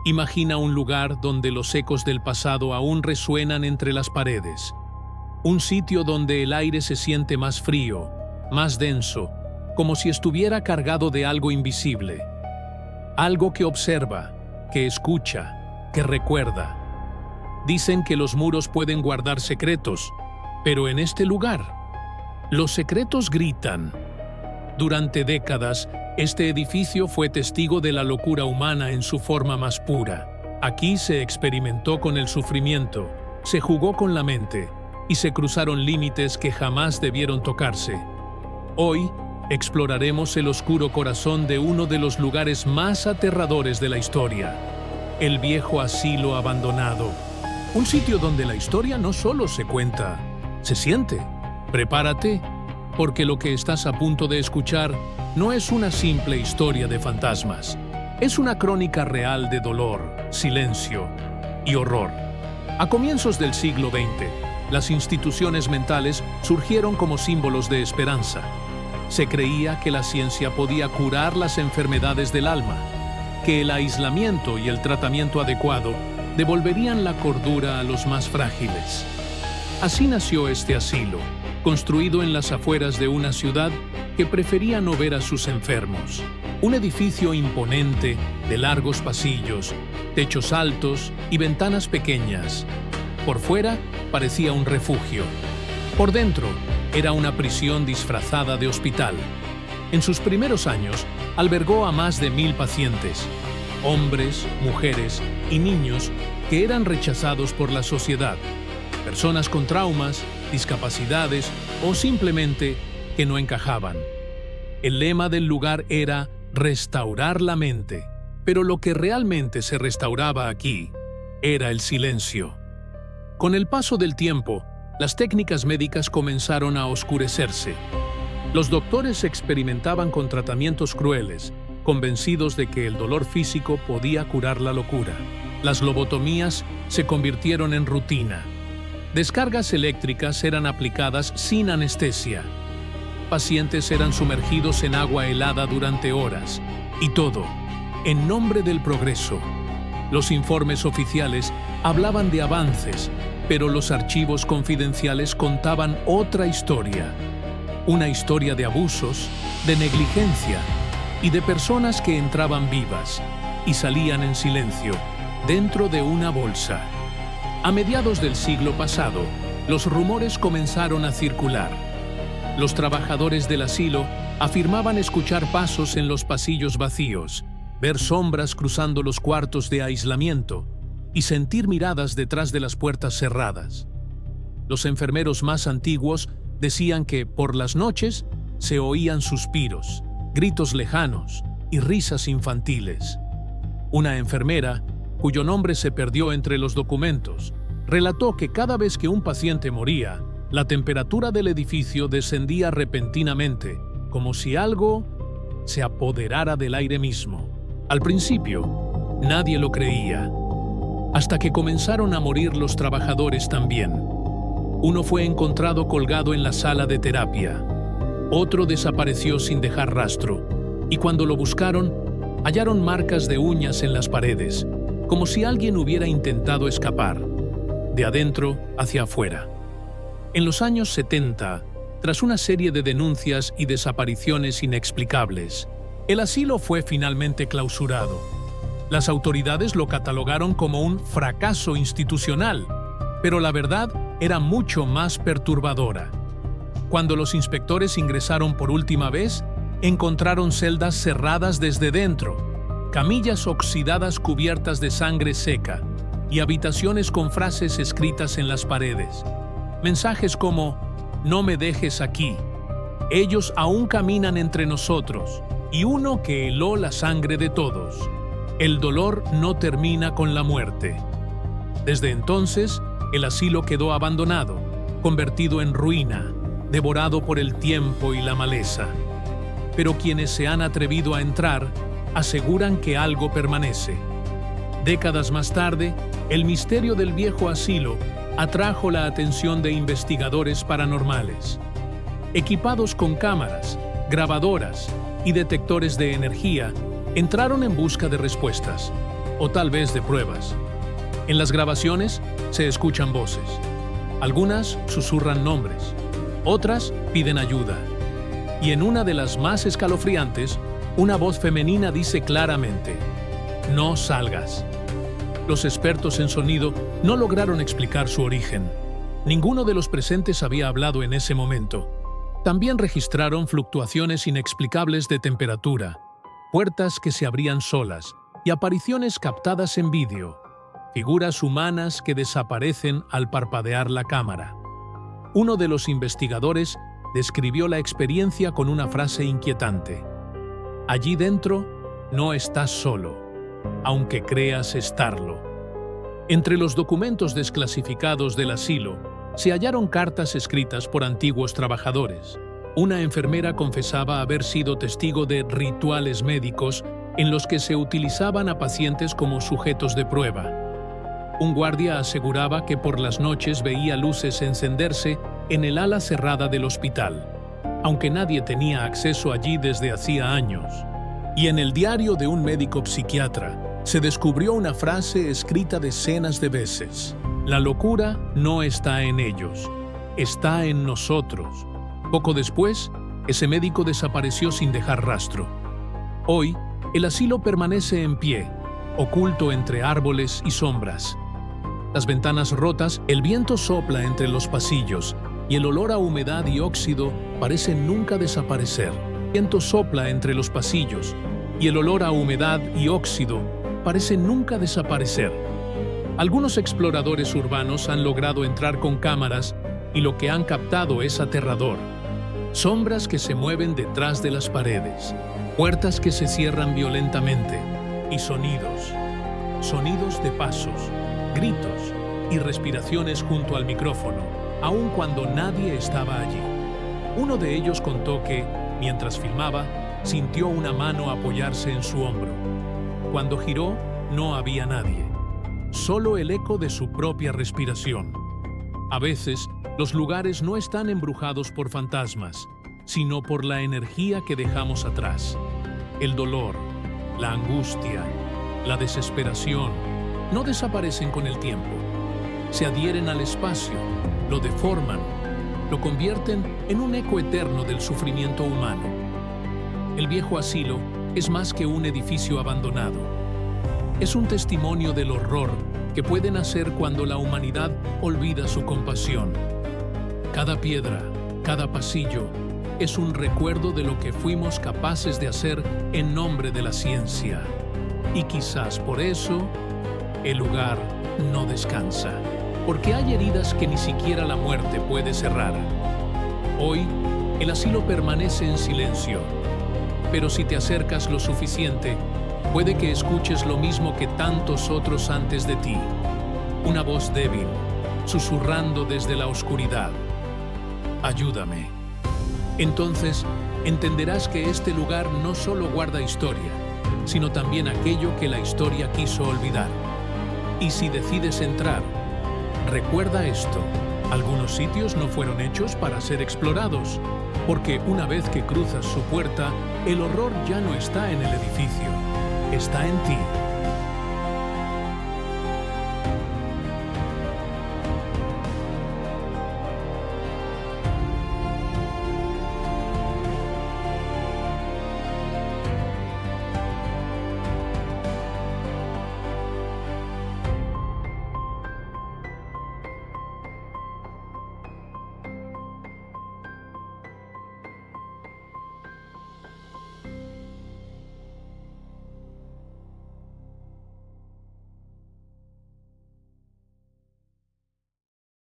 Imagina un lugar donde los ecos del pasado aún resuenan entre las paredes. Un sitio donde el aire se siente más frío, más denso, como si estuviera cargado de algo invisible. Algo que observa, que escucha, que recuerda. Dicen que los muros pueden guardar secretos, pero en este lugar, los secretos gritan. Durante décadas, este edificio fue testigo de la locura humana en su forma más pura. Aquí se experimentó con el sufrimiento, se jugó con la mente y se cruzaron límites que jamás debieron tocarse. Hoy, exploraremos el oscuro corazón de uno de los lugares más aterradores de la historia, el viejo asilo abandonado. Un sitio donde la historia no solo se cuenta, se siente. Prepárate, porque lo que estás a punto de escuchar no es una simple historia de fantasmas. Es una crónica real de dolor, silencio y horror. A comienzos del siglo XX, las instituciones mentales surgieron como símbolos de esperanza. Se creía que la ciencia podía curar las enfermedades del alma, que el aislamiento y el tratamiento adecuado devolverían la cordura a los más frágiles. Así nació este asilo, construido en las afueras de una ciudad que prefería no ver a sus enfermos. Un edificio imponente, de largos pasillos, techos altos y ventanas pequeñas. Por fuera parecía un refugio. Por dentro era una prisión disfrazada de hospital. En sus primeros años albergó a más de 1000 pacientes, hombres, mujeres y niños que eran rechazados por la sociedad, personas con traumas, discapacidades o simplemente que no encajaban. El lema del lugar era restaurar la mente, pero lo que realmente se restauraba aquí era el silencio. Con el paso del tiempo, las técnicas médicas comenzaron a oscurecerse. Los doctores experimentaban con tratamientos crueles, convencidos de que el dolor físico podía curar la locura. Las lobotomías se convirtieron en rutina. Descargas eléctricas eran aplicadas sin anestesia. Pacientes eran sumergidos en agua helada durante horas. Y todo, en nombre del progreso. Los informes oficiales hablaban de avances, pero los archivos confidenciales contaban otra historia. Una historia de abusos, de negligencia y de personas que entraban vivas y salían en silencio, dentro de una bolsa. A mediados del siglo pasado, los rumores comenzaron a circular. Los trabajadores del asilo afirmaban escuchar pasos en los pasillos vacíos, ver sombras cruzando los cuartos de aislamiento y sentir miradas detrás de las puertas cerradas. Los enfermeros más antiguos decían que, por las noches, se oían suspiros, gritos lejanos y risas infantiles. Una enfermera, cuyo nombre se perdió entre los documentos, relató que cada vez que un paciente moría, la temperatura del edificio descendía repentinamente, como si algo se apoderara del aire mismo. Al principio, nadie lo creía, hasta que comenzaron a morir los trabajadores también. Uno fue encontrado colgado en la sala de terapia. Otro desapareció sin dejar rastro, y cuando lo buscaron, hallaron marcas de uñas en las paredes, como si alguien hubiera intentado escapar, de adentro hacia afuera. En los años 70, tras una serie de denuncias y desapariciones inexplicables, el asilo fue finalmente clausurado. Las autoridades lo catalogaron como un fracaso institucional, pero la verdad era mucho más perturbadora. Cuando los inspectores ingresaron por última vez, encontraron celdas cerradas desde dentro, camillas oxidadas cubiertas de sangre seca y habitaciones con frases escritas en las paredes. Mensajes como «No me dejes aquí», «Ellos aún caminan entre nosotros» y uno que heló la sangre de todos. «El dolor no termina con la muerte». Desde entonces, el asilo quedó abandonado, convertido en ruina, devorado por el tiempo y la maleza. Pero quienes se han atrevido a entrar aseguran que algo permanece. Décadas más tarde, el misterio del viejo asilo atrajo la atención de investigadores paranormales. Equipados con cámaras, grabadoras y detectores de energía, entraron en busca de respuestas. o tal vez de pruebas. En las grabaciones se escuchan voces. Algunas susurran nombres, otras piden ayuda. Y en una de las más escalofriantes, una voz femenina dice claramente: "No salgas". Los expertos en sonido no lograron explicar su origen. Ninguno de los presentes había hablado en ese momento. También registraron fluctuaciones inexplicables de temperatura, puertas que se abrían solas y apariciones captadas en vídeo, figuras humanas que desaparecen al parpadear la cámara. Uno de los investigadores describió la experiencia con una frase inquietante: "Allí dentro no estás solo, aunque creas estarlo". Entre los documentos desclasificados del asilo se hallaron cartas escritas por antiguos trabajadores. Una enfermera confesaba haber sido testigo de rituales médicos en los que se utilizaban a pacientes como sujetos de prueba. Un guardia aseguraba que por las noches veía luces encenderse en el ala cerrada del hospital, aunque nadie tenía acceso allí desde hacía años. Y en el diario de un médico psiquiatra se descubrió una frase escrita decenas de veces: "La locura no está en ellos, está en nosotros". Poco después, ese médico desapareció sin dejar rastro. Hoy, el asilo permanece en pie, oculto entre árboles y sombras. Las ventanas rotas, el viento sopla entre los pasillos y el olor a humedad y óxido parece nunca desaparecer. El viento sopla entre los pasillos y el olor a humedad y óxido parece nunca desaparecer. Algunos exploradores urbanos han logrado entrar con cámaras y lo que han captado es aterrador. Sombras que se mueven detrás de las paredes, puertas que se cierran violentamente y sonidos. Sonidos de pasos, gritos y respiraciones junto al micrófono, aun cuando nadie estaba allí. Uno de ellos contó que, mientras filmaba, sintió una mano apoyarse en su hombro. Cuando giró, no había nadie, solo el eco de su propia respiración. A veces, los lugares no están embrujados por fantasmas, sino por la energía que dejamos atrás. El dolor, la angustia, la desesperación no desaparecen con el tiempo. Se adhieren al espacio, lo deforman, lo convierten en un eco eterno del sufrimiento humano. El viejo asilo es más que un edificio abandonado. Es un testimonio del horror que puede nacer cuando la humanidad olvida su compasión. Cada piedra, cada pasillo, es un recuerdo de lo que fuimos capaces de hacer en nombre de la ciencia. Y quizás por eso, el lugar no descansa, porque hay heridas que ni siquiera la muerte puede cerrar. Hoy, el asilo permanece en silencio, pero si te acercas lo suficiente, puede que escuches lo mismo que tantos otros antes de ti. Una voz débil, susurrando desde la oscuridad: "Ayúdame". Entonces, entenderás que este lugar no solo guarda historia, sino también aquello que la historia quiso olvidar. Y si decides entrar, recuerda esto: algunos sitios no fueron hechos para ser explorados, porque una vez que cruzas su puerta, el horror ya no está en el edificio, está en ti.